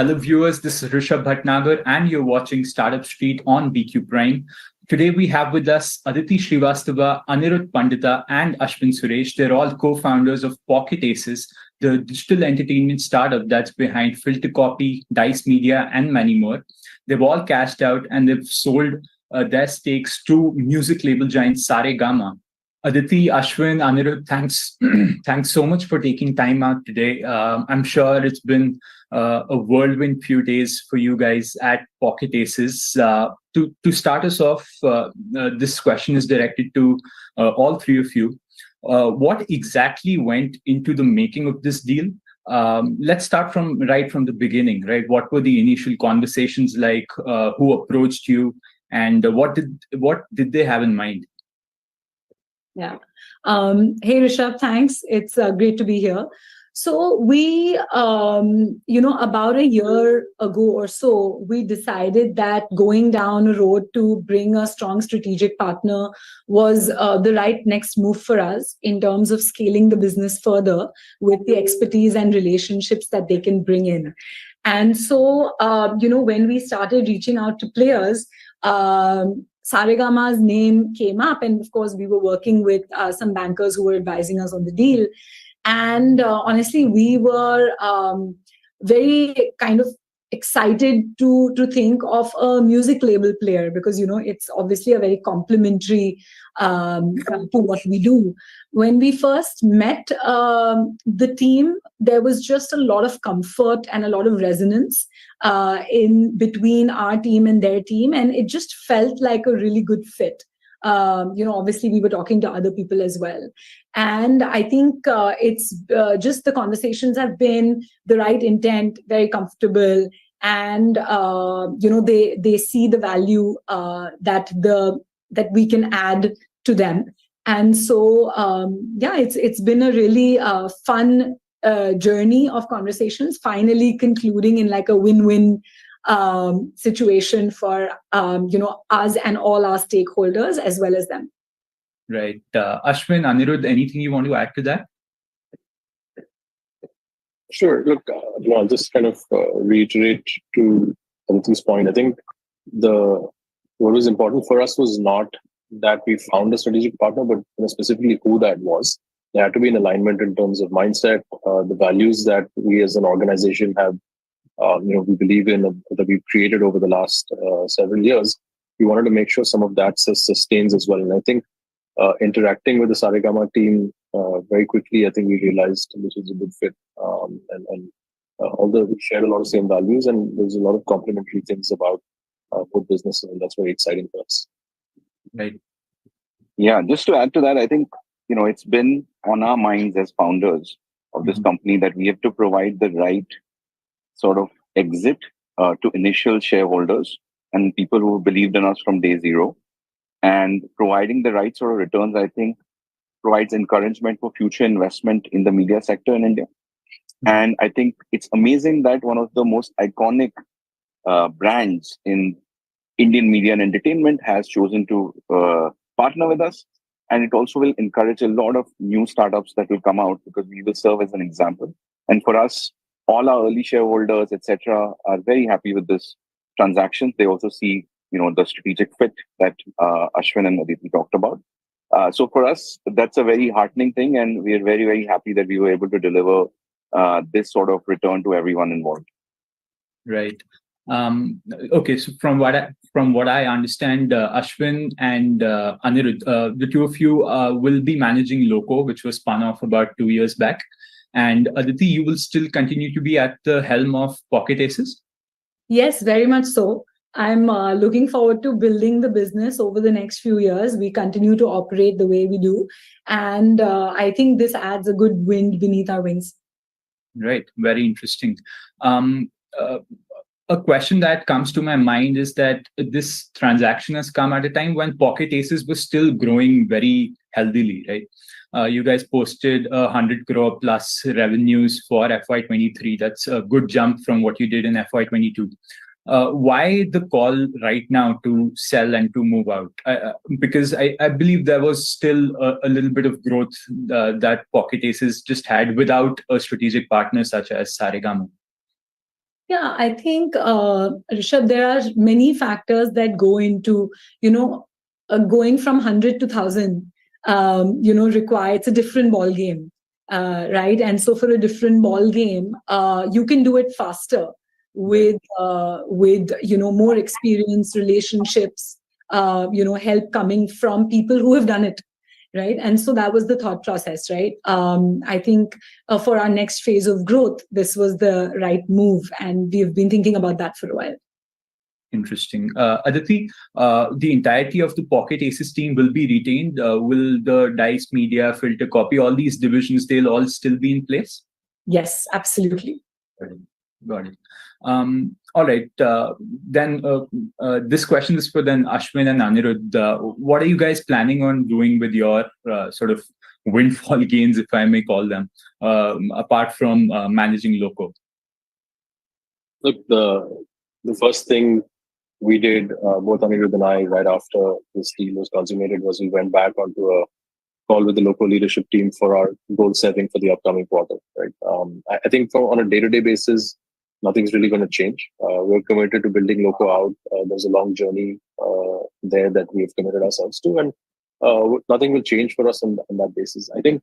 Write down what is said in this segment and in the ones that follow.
Hello, viewers. This is Rishabh Bhatnagar, and you're watching Startup Street on BQ Prime. Today, we have with us Aditi Shrivastava, Anirudh Pandita, and Ashwin Suresh. They're all co-founders of Pocket Aces, the digital entertainment startup that's behind Filtercopy, Dice Media, and many more. They've all cashed out and they've sold their stakes to music label giant Saregama. Aditi, Ashwin, Anirudh, thanks, thanks so much for taking time out today. I'm sure it's been a whirlwind few days for you guys at Pocket Aces. To start us off, this question is directed to all three of you. What exactly went into the making of this deal? Let's start from the beginning, right? What were the initial conversations like? Who approached you, and what did they have in mind? Yeah. Hey, Rishabh, thanks. It's great to be here. So we, about a year ago or so, we decided that going down a road to bring a strong strategic partner was the right next move for us in terms of scaling the business further with the expertise and relationships that they can bring in. And so, when we started reaching out to players, Saregama's name came up, and of course, we were working with some bankers who were advising us on the deal. And honestly, we were very kind of excited to think of a music label player because, it's obviously a very complementary to what we do. When we first met the team, there was just a lot of comfort and a lot of resonance in between our team and their team, and it just felt like a really good fit. Obviously we were talking to other people as well. And I think it's just the conversations have been the right intent, very comfortable. And, they see the value that we can add to them. And so, it's been a really fun journey of conversations, finally concluding in like a win-win situation for us and all our stakeholders as well as them. Right. Ashwin, Anirudh, anything you want to add to that? Sure. Look, I'll just kind of reiterate to Aditi's point. I think what was important for us was not that we found a strategic partner, but specifically who that was. There had to be an alignment in terms of mindset, the values that we as an organization have, we believe in, that we've created over the last several years. We wanted to make sure some of that sustains as well. And I think interacting with the Saregama team very quickly, I think we realized this was a good fit. Although we shared a lot of same values, and there's a lot of complementary things about both businesses, and that's very exciting for us. Right. Yeah, just to add to that, I think, it's been on our minds as founders of this company that we have to provide the right sort of exit to initial shareholders and people who believed in us from day zero. And providing the right sort of returns, I think, provides encouragement for future investment in the media sector in India. And I think it's amazing that one of the most iconic brands in Indian media and entertainment has chosen to partner with us. And it also will encourage a lot of new startups that will come out because we will serve as an example. And for us, all our early shareholders, etc., are very happy with this transaction. They also see, the strategic fit that Ashwin and Aditi talked about. So for us, that's a very heartening thing, and we are very, very happy that we were able to deliver this sort of return to everyone involved. Right. Okay. So from what I understand, Ashwin and Anirudh, the two of you will be managing Loco, which was spun off about 2 years back. And Aditi, you will still continue to be at the helm of Pocket Aces? Yes, very much so. I'm looking forward to building the business over the next few years. We continue to operate the way we do. And I think this adds a good wind beneath our wings. Right. Very interesting. A question that comes to my mind is that this transaction has come at a time when Pocket Aces was still growing very healthily, right? You guys posted 100 crore plus revenues for FY23. That's a good jump from what you did in FY22. Why the call right now to sell and to move out? Because I believe there was still a little bit of growth that Pocket Aces just had without a strategic partner such as Saregama. Yeah, I think, Rishabh, there are many factors that go into, going from 100 to 1,000, it's a different ball game, right? And so for a different ball game, you can do it faster with more experience, relationships, help coming from people who have done it, right? And so that was the thought process, right? I think for our next phase of growth, this was the right move, and we've been thinking about that for a while. Interesting. Aditi, the entirety of the Pocket Aces team will be retained. Will the Dice Media, Filtercopy, all these divisions, they'll all still be in place? Yes, absolutely. Got it. All right. Then this question is for then Ashwin and Anirudh. What are you guys planning on doing with your sort of windfall gains, if I may call them, apart from managing Loco? Look, the first thing we did, both Anirudh and I, right after this deal was consummated, was we went back onto a call with the local leadership team for our goal setting for the upcoming quarter. Right. I think on a day-to-day basis, nothing's really going to change. We're committed to building Loco out. There's a long journey there that we have committed ourselves to, and nothing will change for us on that basis. I think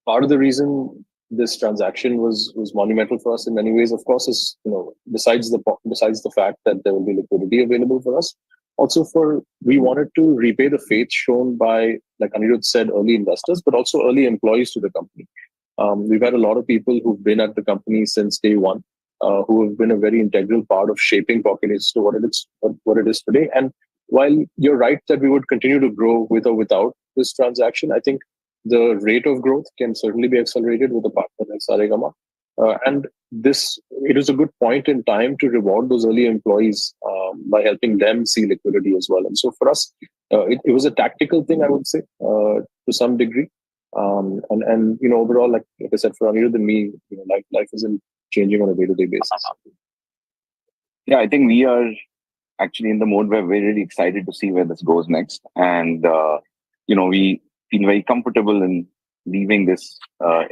part of the reason this transaction was monumental for us in many ways, of course, is besides the fact that there will be liquidity available for us, also we wanted to repay the faith shown by, like Anirudh said, early investors, but also early employees to the company. We've had a lot of people who've been at the company since day one, who have been a very integral part of shaping Pocket Aces to what it is today. And while you're right that we would continue to grow with or without this transaction, I think the rate of growth can certainly be accelerated with a partner like Saregama. And it is a good point in time to reward those early employees by helping them see liquidity as well. And so for us, it was a tactical thing, I would say, to some degree. And overall, like I said, for Anirudh and me, life isn't changing on a day-to-day basis. Yeah, I think we are actually in the mode where we're really excited to see where this goes next. And, we feel very comfortable in leaving this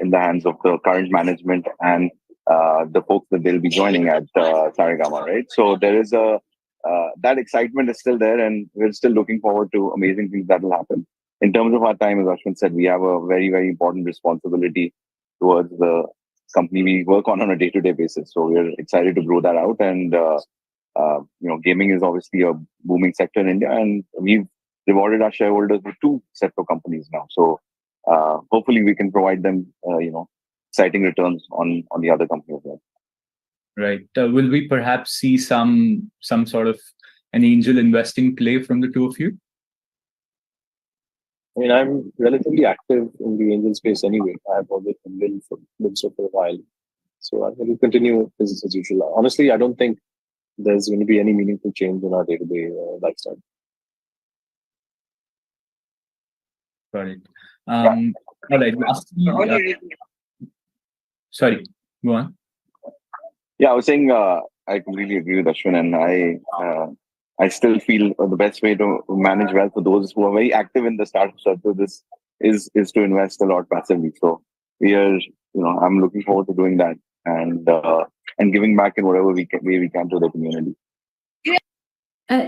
in the hands of the current management and the folks that they'll be joining at Saregama, right? So there is that excitement is still there, and we're still looking forward to amazing things that will happen. In terms of our time, as Ashwin said, we have a very, very important responsibility towards the company we work on a day-to-day basis. So we're excited to grow that out. And, gaming is obviously a booming sector in India, and we've rewarded our shareholders with 2 sets of companies now. So hopefully we can provide them, exciting returns on the other company as well. Right. Will we perhaps see some sort of an angel investing play from the two of you? I mean, I'm relatively active in the angel space anyway. I've always been so for a while. So I will continue business as usual. Honestly, I don't think there's going to be any meaningful change in our day-to-day lifestyle. Got it. All right. Lastly, sorry, go on. Yeah, I was saying I completely agree with Ashwin, and I still feel the best way to manage wealth for those who are very active in the startup circle is to invest a lot passively. So we are, I'm looking forward to doing that and giving back in whatever way we can to the community.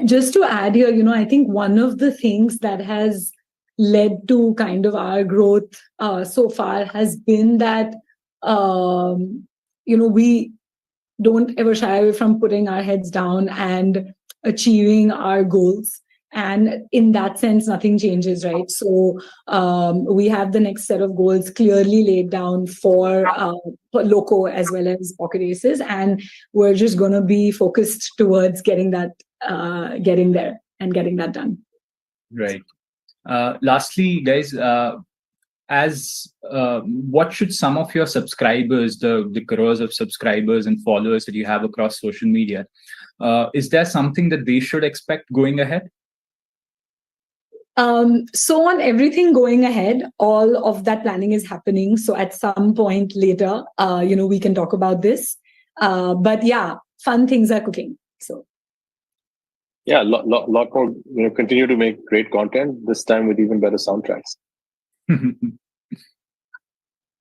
Just to add here, I think one of the things that has led to kind of our growth so far has been that, we don't ever shy away from putting our heads down and achieving our goals. And in that sense, nothing changes, right? So we have the next set of goals clearly laid down for Loco as well as Pocket Aces, and we're just going to be focused towards getting there and getting that done. Right. Lastly, guys, what should some of your subscribers, the crores of subscribers and followers that you have across social media, is there something that they should expect going ahead? So on everything going ahead, all of that planning is happening. So at some point later, we can talk about this. But yeah, fun things are cooking. So. Yeah, lot more. Continue to make great content. This time with even better soundtracks.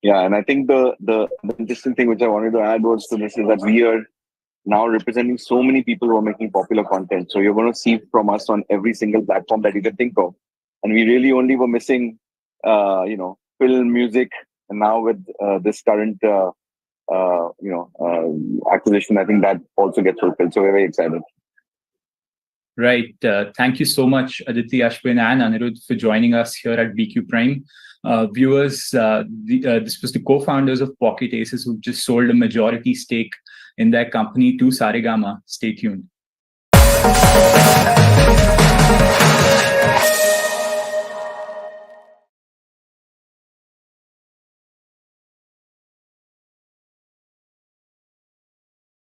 Yeah, and I think the interesting thing which I wanted to add was to this is that now representing so many people who are making popular content. So you're going to see from us on every single platform that you can think of. And we really only were missing, film, music, and now with this current, acquisition, I think that also gets fulfilled. So we're very excited. Right. Thank you so much, Aditi, Ashwin, and Anirudh, for joining us here at BQ Prime. Viewers, this was the co-founders of Pocket Aces who just sold a majority stake in their company to Saregama. Stay tuned.